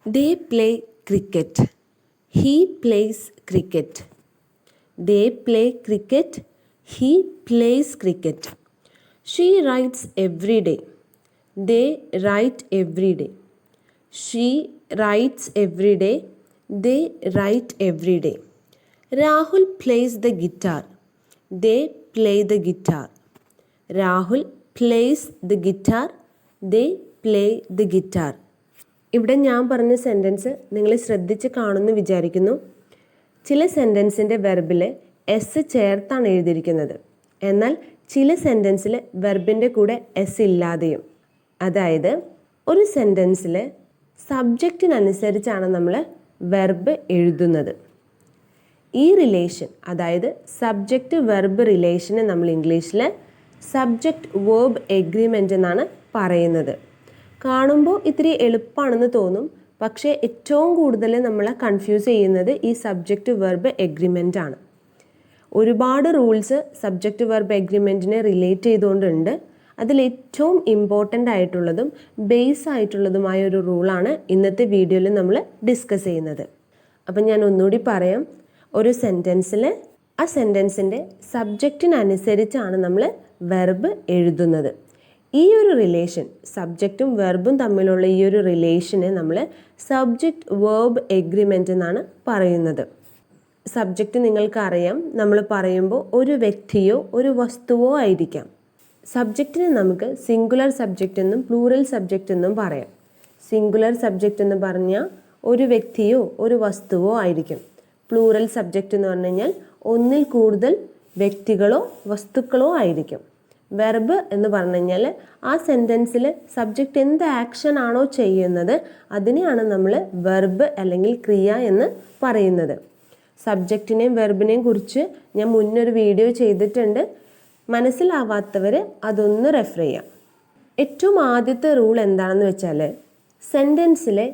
They play cricket. He plays cricket. They play cricket. He plays cricket. She writes every day. They write every day. She writes every day. They write every day. Rahul plays the guitar. They play the guitar. Rahul plays the guitar. They play the guitar. ഇവിടെ ഞാൻ പറഞ്ഞ sentence നിങ്ങൾ ശ്രദ്ധിച്ച് കാണുമെന്ന് വിചാരിക്കുന്നു. ചില സെൻറ്റൻസിൻ്റെ വെർബിൽ S ചേർത്താണ് എഴുതിയിരിക്കുന്നത്. എന്നാൽ ചില സെൻറ്റൻസിൽ വെർബിൻ്റെ കൂടെ എസ് ഇല്ലാതെയും. അതായത് ഒരു സെൻറ്റൻസിൽ സബ്ജക്റ്റിനനുസരിച്ചാണ് നമ്മൾ വെർബ് എഴുതുന്നത്. ഈ റിലേഷൻ, അതായത് സബ്ജക്റ്റ് വെർബ് റിലേഷനെ നമ്മൾ ഇംഗ്ലീഷിൽ സബ്ജക്റ്റ് വേർബ് എഗ്രിമെൻ്റ് എന്നാണ് പറയുന്നത്. കാണുമ്പോൾ ഇത്തിരി എളുപ്പമാണെന്ന് തോന്നും, പക്ഷേ ഏറ്റവും കൂടുതൽ നമ്മളെ കൺഫ്യൂസ് ചെയ്യുന്നത് ഈ സബ്ജക്റ്റ് വെർബ് എഗ്രിമെൻ്റ് ആണ്. ഒരുപാട് റൂൾസ് സബ്ജക്റ്റ് വെർബ് എഗ്രിമെൻറ്റിനെ റിലേറ്റ് ചെയ്തുകൊണ്ടുണ്ട്. അതിലേറ്റവും ഇമ്പോർട്ടൻ്റ് ആയിട്ടുള്ളതും ബേസ് ആയിട്ടുള്ളതുമായ ഒരു റൂളാണ് ഇന്നത്തെ വീഡിയോയിൽ നമ്മൾ ഡിസ്കസ് ചെയ്യുന്നത്. അപ്പം ഞാൻ ഒന്നുകൂടി പറയാം. ഒരു സെൻറ്റൻസിൽ ആ സെൻറ്റൻസിൻ്റെ സബ്ജക്റ്റിനനുസരിച്ചാണ് നമ്മൾ വെർബ് എഴുതുന്നത്. ഈ ഒരു റിലേഷൻ, സബ്ജക്റ്റും വെർബും തമ്മിലുള്ള ഈ ഒരു റിലേഷനെ നമ്മൾ സബ്ജക്റ്റ് വേർബ് എഗ്രിമെൻ്റ് എന്നാണ് പറയുന്നത്. സബ്ജക്റ്റ് നിങ്ങൾക്കറിയാം, നമ്മൾ പറയുമ്പോൾ ഒരു വ്യക്തിയോ ഒരു വസ്തുവോ ആയിരിക്കാം. സബ്ജക്റ്റിനെ നമുക്ക് സിംഗുലർ സബ്ജക്റ്റ് എന്നും പ്ലൂറൽ സബ്ജക്റ്റ് എന്നും പറയാം. സിംഗുലർ സബ്ജക്റ്റ് എന്ന് പറഞ്ഞാൽ ഒരു വ്യക്തിയോ ഒരു വസ്തുവോ ആയിരിക്കും. പ്ലൂറൽ സബ്ജക്റ്റ് എന്ന് പറഞ്ഞു കഴിഞ്ഞാൽ ഒന്നിൽ കൂടുതൽ വ്യക്തികളോ വസ്തുക്കളോ ആയിരിക്കും. വെർബ് എന്ന് പറഞ്ഞു കഴിഞ്ഞാൽ ആ സെൻറ്റൻസിൽ സബ്ജക്റ്റ് എന്ത് ആക്ഷൻ ആണോ ചെയ്യുന്നത് അതിനെയാണ് നമ്മൾ വെർബ് അല്ലെങ്കിൽ ക്രിയ എന്ന് പറയുന്നത്. സബ്ജക്റ്റിനെയും വെർബിനെയും കുറിച്ച് ഞാൻ മുന്നൊരു വീഡിയോ ചെയ്തിട്ടുണ്ട്. മനസ്സിലാവാത്തവർ അതൊന്ന് റെഫർ ചെയ്യാം. ഏറ്റവും ആദ്യത്തെ റൂൾ എന്താണെന്ന് വെച്ചാൽ, സെൻറ്റൻസിലെ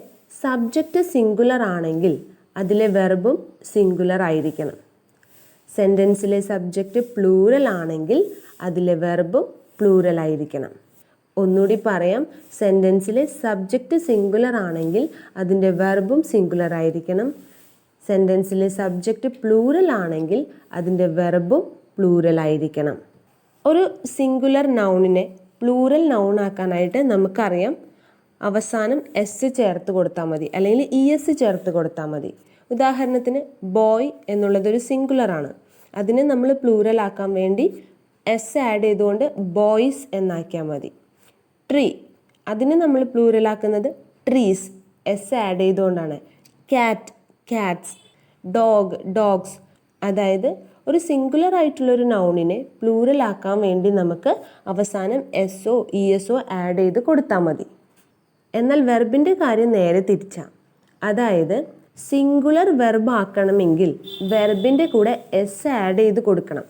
സബ്ജക്റ്റ് സിംഗുലർ ആണെങ്കിൽ അതിലെ വെർബും സിംഗുലർ ആയിരിക്കണം. സെൻറ്റൻസിലെ സബ്ജക്റ്റ് പ്ലൂറൽ ആണെങ്കിൽ അതിലെ വെർബും പ്ലൂറൽ ആയിരിക്കണം. ഒന്നുകൂടി പറയാം, സെൻറ്റൻസിലെ സബ്ജക്റ്റ് സിംഗുലർ ആണെങ്കിൽ അതിൻ്റെ വെർബും സിംഗുലർ ആയിരിക്കണം. സെൻറ്റൻസിലെ സബ്ജക്റ്റ് പ്ലൂറൽ ആണെങ്കിൽ അതിൻ്റെ വെർബും പ്ലൂറൽ ആയിരിക്കണം. ഒരു സിംഗുലർ നൗണിനെ പ്ലൂറൽ നൗൺ ആക്കാനായിട്ട് നമുക്കറിയാം, അവസാനം എസ് ചേർത്ത് കൊടുത്താൽ മതി, അല്ലെങ്കിൽ ഇ എസ് ചേർത്ത് കൊടുത്താൽ മതി. ഉദാഹരണത്തിന് ബോയ് എന്നുള്ളതൊരു സിംഗുലറാണ്. അതിനെ നമ്മൾ പ്ലൂറൽ ആക്കാൻ വേണ്ടി എസ് ആഡ് ചെയ്തുകൊണ്ട് ബോയ്സ് എന്നാക്കിയാൽ മതി. ട്രീ, അതിനെ നമ്മൾ പ്ലൂറൽ ആക്കുന്നത് ട്രീസ്, എസ് ആഡ് ചെയ്തുകൊണ്ടാണ്. Cat, cats. Dog, dogs. അതായത് ഒരു സിംഗുലർ ആയിട്ടുള്ളൊരു നൗണിനെ പ്ലൂറൽ ആക്കാൻ വേണ്ടി നമുക്ക് അവസാനം എസ്ഒ ഇ എസ്ഒ ആഡ് ചെയ്ത് കൊടുത്താൽ മതി. എന്നാൽ വെർബിൻ്റെ കാര്യം നേരെ തിരിച്ചാണ്. അതായത് സിംഗുലർ വെർബ് ആക്കണമെങ്കിൽ വെർബിൻ്റെ കൂടെ എസ് ആഡ് ചെയ്ത് കൊടുക്കണം.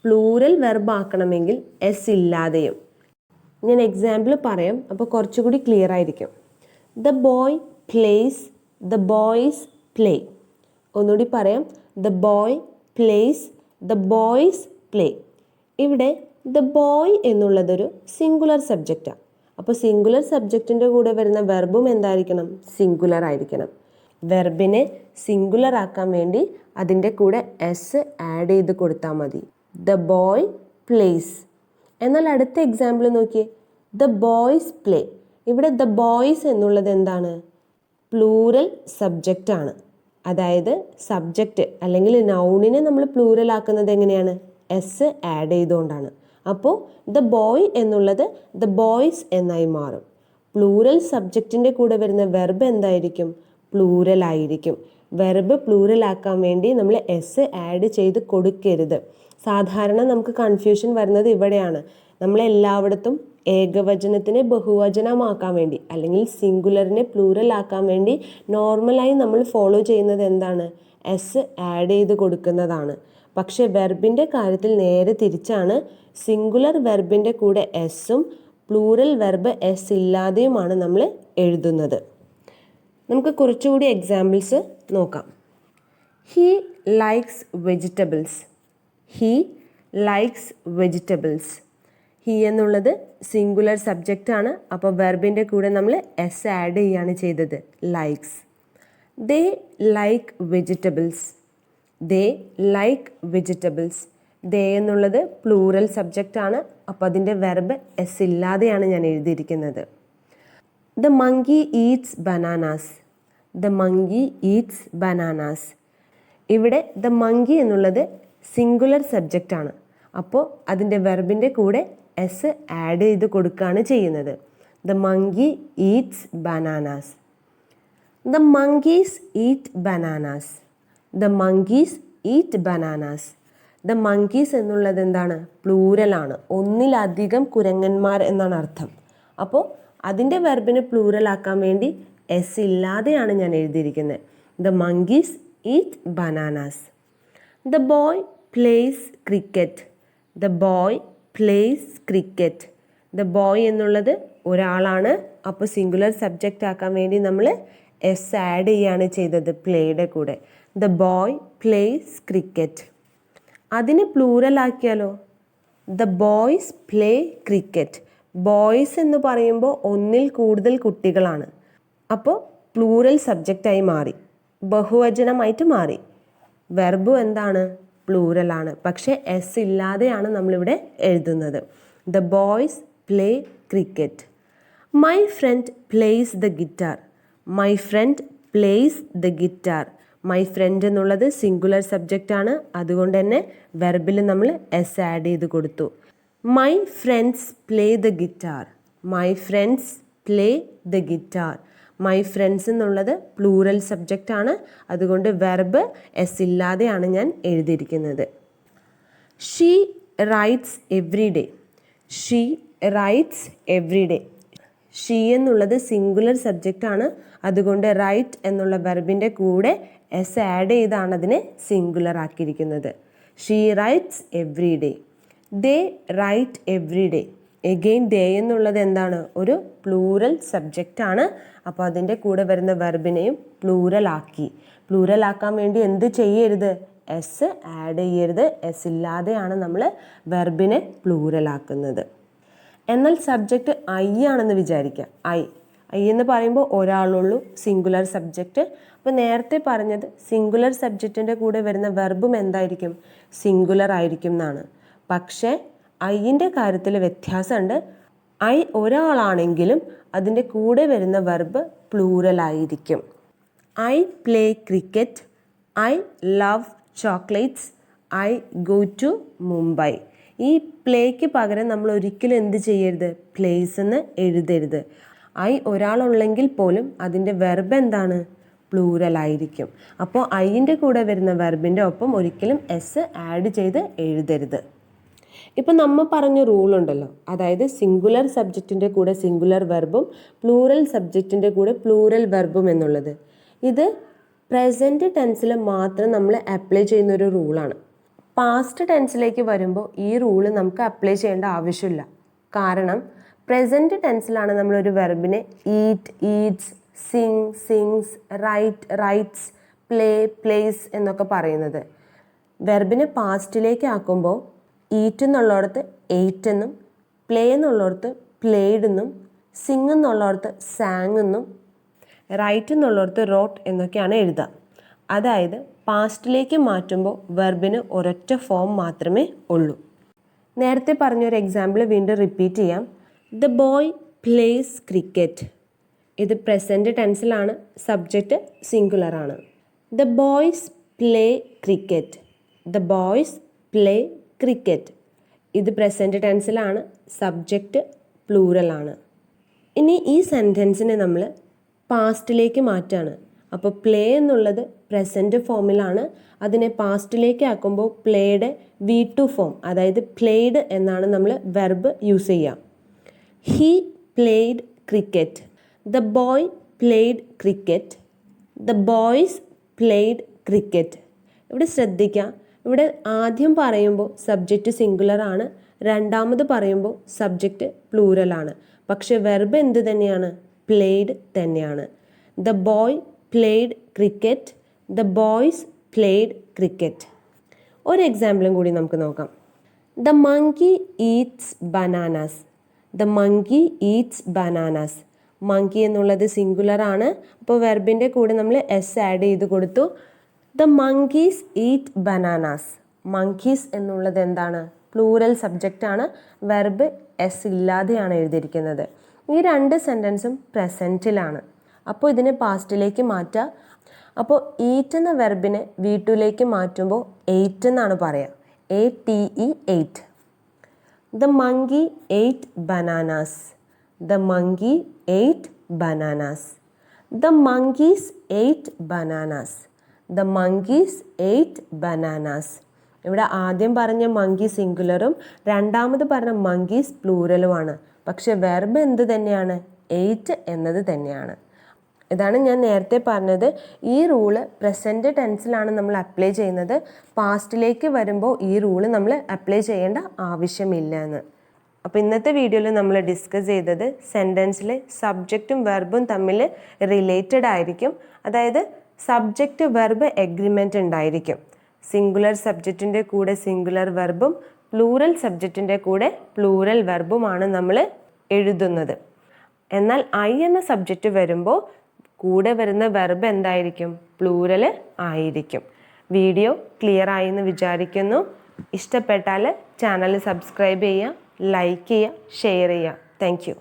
പ്ലൂറൽ വെർബ് ആക്കണമെങ്കിൽ എസ് ഇല്ലാതെയും. ഞാൻ എക്സാമ്പിൾ പറയാം, അപ്പോൾ കുറച്ചുകൂടി ക്ലിയർ ആയിരിക്കും. The boy place, the boys play. ഒന്നുകൂടി പറയാം, the boy place, the boys play. ഇവിടെ ദ ബോയ് എന്നുള്ളതൊരു സിംഗുലർ സബ്ജക്റ്റാണ്. അപ്പോൾ സിംഗുലർ സബ്ജക്റ്റിൻ്റെ കൂടെ വരുന്ന വെർബും എന്തായിരിക്കണം? സിംഗുലർ ആയിരിക്കണം. വെർബിനെ സിംഗുലർ ആക്കാൻ വേണ്ടി അതിൻ്റെ കൂടെ എസ് ആഡ് ചെയ്ത് കൊടുത്താൽ മതി. The boy place. എന്നാൽ അടുത്ത എക്സാമ്പിൾ നോക്കിയേ, ദ ബോയ്സ് പ്ലേ. ഇവിടെ ദ ബോയ്സ് എന്നുള്ളത് എന്താണ്? പ്ലൂറൽ സബ്ജക്റ്റ് ആണ്. അതായത് സബ്ജക്റ്റ് അല്ലെങ്കിൽ നൗണിനെ നമ്മൾ പ്ലൂറൽ ആക്കുന്നത് എങ്ങനെയാണ്? എസ് ആഡ് ചെയ്തുകൊണ്ടാണ്. അപ്പോൾ ദ ബോയ് എന്നുള്ളത് ദ ബോയ്സ് എന്നായി മാറും. പ്ലൂറൽ സബ്ജക്റ്റിൻ്റെ കൂടെ വരുന്ന വെർബ് എന്തായിരിക്കും? പ്ലൂറൽ ആയിരിക്കും. വെർബ് പ്ലൂറൽ ആക്കാൻ വേണ്ടി നമ്മൾ എസ് ആഡ് ചെയ്ത് കൊടുക്കരുത്. സാധാരണ നമുക്ക് കൺഫ്യൂഷൻ വരുന്നത് ഇവിടെയാണ്. നമ്മളെല്ലായിടത്തും ഏകവചനത്തിനെ ബഹുവചനമാക്കാൻ വേണ്ടി അല്ലെങ്കിൽ സിംഗുലറിനെ പ്ലൂറൽ ആക്കാൻ വേണ്ടി നോർമലായി നമ്മൾ ഫോളോ ചെയ്യുന്നത് എന്താണ്? എസ് ആഡ് ചെയ്ത് കൊടുക്കുന്നതാണ്. പക്ഷേ വെർബിൻ്റെ കാര്യത്തിൽ നേരെ തിരിച്ചാണ്. സിംഗുലർ വെർബിൻ്റെ കൂടെ എസ്സും പ്ലൂറൽ വെർബ് എസ് ഇല്ലാതെയുമാണ് നമ്മൾ എഴുതുന്നത്. നമുക്ക് കുറച്ചുകൂടി എക്സാമ്പിൾസ് നോക്കാം. He likes vegetables. He likes vegetables. He എന്നുള്ളത് സിംഗുലർ സബ്ജക്റ്റ് ആണ്. അപ്പോൾ വെർബിൻ്റെ കൂടെ നമ്മൾ എസ് ആഡ് ചെയ്യുകയാണ് ചെയ്തത്. Likes. They like vegetables. They like vegetables. They എന്നുള്ളത് പ്ലൂറൽ സബ്ജക്റ്റ് ആണ്. അപ്പോൾ അതിൻ്റെ വെർബ് എസ് ഇല്ലാതെയാണ് ഞാൻ എഴുതിയിരിക്കുന്നത്. The monkey Eats bananas. The monkey Eats bananas. ഇവിടെ ദ മങ്കി എന്നുള്ളത് സിംഗുലർ സബ്ജക്റ്റ് ആണ്. അപ്പോൾ അതിൻ്റെ വെർബിൻ്റെ കൂടെ എസ് ആഡ് ചെയ്ത് കൊടുക്കുകയാണ് ചെയ്യുന്നത്. The monkey Eats bananas. The monkeys eat bananas. The monkeys eat bananas. The monkeys എന്നുള്ളത് എന്താണ്? പ്ലൂറലാണ്. ഒന്നിലധികം കുരങ്ങന്മാർ എന്നാണ് അർത്ഥം. അപ്പോൾ അതിൻ്റെ വെർബിന് പ്ലൂറൽ ആക്കാൻ വേണ്ടി എസ് ഇല്ലാതെയാണ് ഞാൻ എഴുതിയിരിക്കുന്നത്. The monkeys eat bananas. The boy plays cricket. The boy plays cricket. The boy എന്നുള്ളത് ഒരാളാണ്. അപ്പോൾ സിംഗുലർ സബ്ജക്റ്റ് ആക്കാൻ വേണ്ടി നമ്മൾ എസ് ആഡ് ചെയ്യുകയാണ് ചെയ്തത് പ്ലേയുടെ കൂടെ. The boy plays cricket. അതിനെ പ്ലൂറൽ ആക്കിയാലോ? The boys play cricket. Boys എന്ന് പറയുമ്പോൾ ഒന്നിൽ കൂടുതൽ കുട്ടികളാണ്. അപ്പോൾ പ്ലൂറൽ സബ്ജക്റ്റായി മാറി, ബഹുവചനമായിട്ട് മാറി. വെർബും എന്താണ്? പ്ലൂറലാണ്. പക്ഷേ എസ് ഇല്ലാതെയാണ് നമ്മളിവിടെ എഴുതുന്നത്. The boys play cricket. My friend place the guitar. My friend place the guitar. My friend എന്നുള്ളത് സിംഗുലർ സബ്ജക്റ്റ് ആണ്. അതുകൊണ്ട് തന്നെ വെർബിൽ നമ്മൾ എസ് ആഡ് ചെയ്ത് കൊടുത്തു. My friends play the guitar. My friends play the guitar. My friends എന്നുള്ളത് plural subject ആണ്. അതുകൊണ്ട് വെർബ് എസ് ഇല്ലാതെയാണ് ഞാൻ എഴുതിയിരിക്കുന്നത്. She writes every day. She writes every day. She എന്നുള്ളത് സിംഗുലർ സബ്ജക്റ്റ് ആണ്. അതുകൊണ്ട് റൈറ്റ് എന്നുള്ള വെർബിൻ്റെ കൂടെ എസ് ആഡ് ചെയ്താണ് അതിനെ സിംഗുലർ ആക്കിയിരിക്കുന്നത്. She writes every day. They write every day. Again they എന്നുള്ളത് എന്താണ്? ഒരു പ്ലൂറൽ സബ്ജക്റ്റ് ആണ്. അപ്പോൾ അതിൻ്റെ കൂടെ വരുന്ന വെർബിനെയും പ്ലൂറൽ ആക്കി. പ്ലൂറൽ ആക്കാൻ വേണ്ടി എന്ത് ചെയ്യരുത്? എസ് ആഡ് ചെയ്യരുത്. എസ് ഇല്ലാതെയാണ് നമ്മൾ വെർബിനെ പ്ലൂറൽ ആക്കുന്നത്. എന്നാൽ സബ്ജക്റ്റ് ഐ ആണെന്ന് വിചാരിക്കാം. ഐ എന്ന് പറയുമ്പോൾ ഒരാളുള്ളൂ, സിംഗുലർ സബ്ജക്റ്റ്. അപ്പോൾ നേരത്തെ പറഞ്ഞത് സിംഗുലർ സബ്ജക്റ്റിൻ്റെ കൂടെ വരുന്ന വെർബും എന്തായിരിക്കും? സിംഗുലർ ആയിരിക്കും എന്നാണ്. പക്ഷേ ഐൻ്റെ കാര്യത്തിൽ വ്യത്യാസമുണ്ട്. ഐ ഒരാളാണെങ്കിലും അതിൻ്റെ കൂടെ വരുന്ന വെർബ് പ്ലൂറൽ ആയിരിക്കും. I play cricket. I love chocolates. I go to Mumbai. ഈ പ്ലേക്ക് പകരം നമ്മൾ ഒരിക്കലും എന്ത് ചെയ്യരുത്? പ്ലേസ് എന്ന് എഴുതരുത്. ഐ ഒരാളുള്ളെങ്കിൽ പോലും അതിൻ്റെ വെർബ് എന്താണ്? പ്ലൂറൽ ആയിരിക്കും. അപ്പോൾ ഐൻ്റെ കൂടെ വരുന്ന വെർബിൻ്റെ ഒപ്പം ഒരിക്കലും എസ് ആഡ് ചെയ്ത് എഴുതരുത്. ഇപ്പം നമ്മൾ പറഞ്ഞ റൂളുണ്ടല്ലോ, അതായത് സിംഗുലർ സബ്ജക്റ്റിൻ്റെ കൂടെ സിംഗുലർ വെർബും പ്ലൂറൽ സബ്ജക്റ്റിൻ്റെ കൂടെ പ്ലൂറൽ വെർബും എന്നുള്ളത്, ഇത് പ്രസൻറ്റ് ടെൻസിൽ മാത്രം നമ്മൾ അപ്ലൈ ചെയ്യുന്നൊരു റൂളാണ്. പാസ്റ്റ് ടെൻസിലേക്ക് വരുമ്പോൾ ഈ റൂള് നമുക്ക് അപ്ലൈ ചെയ്യേണ്ട ആവശ്യമില്ല. കാരണം പ്രസൻറ്റ് ടെൻസിലാണ് നമ്മളൊരു വെർബിനെ eat, eats, sing, sings, write, writes, play, plays എന്നൊക്കെ പറയുന്നത്. വെർബിനെ പാസ്റ്റിലേക്ക് ആക്കുമ്പോൾ ഈറ്റ് എന്നുള്ളിടത്ത് എയ്റ്റ് എന്നും, പ്ലേ എന്നുള്ളിടത്ത് പ്ലേഡ് എന്നും, സിങ് എന്നുള്ളിടത്ത് സാങ് എന്നും, റൈറ്റ് എന്നുള്ളിടത്ത് റോട്ട് എന്നൊക്കെയാണ് എഴുതുക. അതായത് പാസ്റ്റിലേക്ക് മാറ്റുമ്പോൾ വെർബിന് ഒരൊറ്റ ഫോം മാത്രമേ ഉള്ളൂ. നേരത്തെ പറഞ്ഞൊരു എക്സാമ്പിൾ വീണ്ടും റിപ്പീറ്റ് ചെയ്യാം. The boy plays cricket. ഇത് പ്രസൻറ്റ് ടെൻസിലാണ്, സബ്ജക്റ്റ് സിംഗുലറാണ്. The boys play cricket. The boys play cricket. ഇത് പ്രസൻറ്റ് ടെൻസിലാണ്, സബ്ജക്റ്റ് പ്ലൂറലാണ്. ഇനി ഈ സെൻറ്റൻസിനെ നമ്മൾ പാസ്റ്റിലേക്ക് മാറ്റാണ്. അപ്പോൾ പ്ലേ എന്നുള്ളത് പ്രസൻറ്റ് ഫോമിലാണ്. അതിനെ പാസ്റ്റിലേക്ക് ആക്കുമ്പോൾ പ്ലേയുടെ V2 ഫോം, അതായത് പ്ലേഡ് എന്നാണ് നമ്മൾ വെർബ് യൂസ് ചെയ്യുക. He played cricket. The boy played cricket. The boys played cricket. ഇവിടെ ശ്രദ്ധിക്കുക, ഇവിടെ ആദ്യം പറയുമ്പോൾ സബ്ജക്റ്റ് സിംഗുലർ ആണ്, രണ്ടാമത് പറയുമ്പോൾ സബ്ജക്റ്റ് പ്ലൂറലാണ്. പക്ഷെ വെർബ് എന്ത് തന്നെയാണ്? പ്ലേഡ് തന്നെയാണ്. The boy played cricket. The boys played cricket. ഒരു എക്സാമ്പിളും കൂടി നമുക്ക് നോക്കാം. The monkey Eats bananas. The monkey Eats bananas. Monkey എന്നുള്ളത് സിംഗുലർ ആണ്. അപ്പോൾ വെർബിൻ്റെ കൂടെ നമ്മൾ എസ് ആഡ് ചെയ്ത് കൊടുത്തു. The monkeys eat bananas. Monkeys എന്നുള്ളത് എന്താണ്? പ്ലൂറൽ സബ്ജക്റ്റ് ആണ്. വെർബ് എസ് ഇല്ലാതെയാണ് എഴുതിയിരിക്കുന്നത്. ഈ രണ്ട് സെൻറ്റൻസും പ്രസൻറ്റിലാണ്. അപ്പോൾ ഇതിനെ പാസ്റ്റിലേക്ക് മാറ്റുക. അപ്പോൾ ഈറ്റ് എന്ന വെർബിനെ V2ലേക്ക് മാറ്റുമ്പോൾ എയ്റ്റ് എന്നാണ് പറയുക. ATE eight. The monkey eight bananas. The monkey eight bananas. The monkeys eight bananas. The monkeys eight bananas. ഇവിടെ ആദ്യം പറഞ്ഞ മങ്കി സിംഗുലറും രണ്ടാമത് പറഞ്ഞ മങ്കീസ് പ്ലൂറലുമാണ്. പക്ഷെ വെർബ് എന്ത് തന്നെയാണ്? എയ്റ്റ് എന്നത് തന്നെയാണ്. ഇതാണ് ഞാൻ നേരത്തെ പറഞ്ഞത്. ഈ റൂള് പ്രസൻറ്റ് ടെൻസിലാണ് നമ്മൾ അപ്ലൈ ചെയ്യുന്നത്. പാസ്റ്റിലേക്ക് വരുമ്പോൾ ഈ റൂള് നമ്മൾ അപ്ലൈ ചെയ്യേണ്ട ആവശ്യമില്ല എന്ന്. അപ്പോൾ ഇന്നത്തെ വീഡിയോയിൽ നമ്മൾ ഡിസ്കസ് ചെയ്തത് സെൻറ്റൻസിൽ സബ്ജക്റ്റും വെർബും തമ്മിൽ റിലേറ്റഡ് ആയിരിക്കും. അതായത് സബ്ജക്റ്റ് വെർബ് എഗ്രിമെൻ്റ് ഉണ്ടായിരിക്കും. സിംഗുലർ സബ്ജക്റ്റിൻ്റെ കൂടെ സിംഗുലർ വെർബും പ്ലൂറൽ സബ്ജക്റ്റിൻ്റെ കൂടെ പ്ലൂറൽ വെർബുമാണ് നമ്മൾ എഴുതുന്നത്. എന്നാൽ ഐ എന്ന സബ്ജക്റ്റ് വരുമ്പോൾ കൂടെ വരുന്ന വെർബ് എന്തായിരിക്കും? പ്ലൂറൽ ആയിരിക്കും. വീഡിയോ ക്ലിയർ ആയി എന്ന് വിചാരിക്കുന്നു. ഇഷ്ടപ്പെട്ടാൽ ചാനൽ സബ്സ്ക്രൈബ് ചെയ്യുക, ലൈക്ക് ചെയ്യുക, ഷെയർ ചെയ്യുക. Thank you.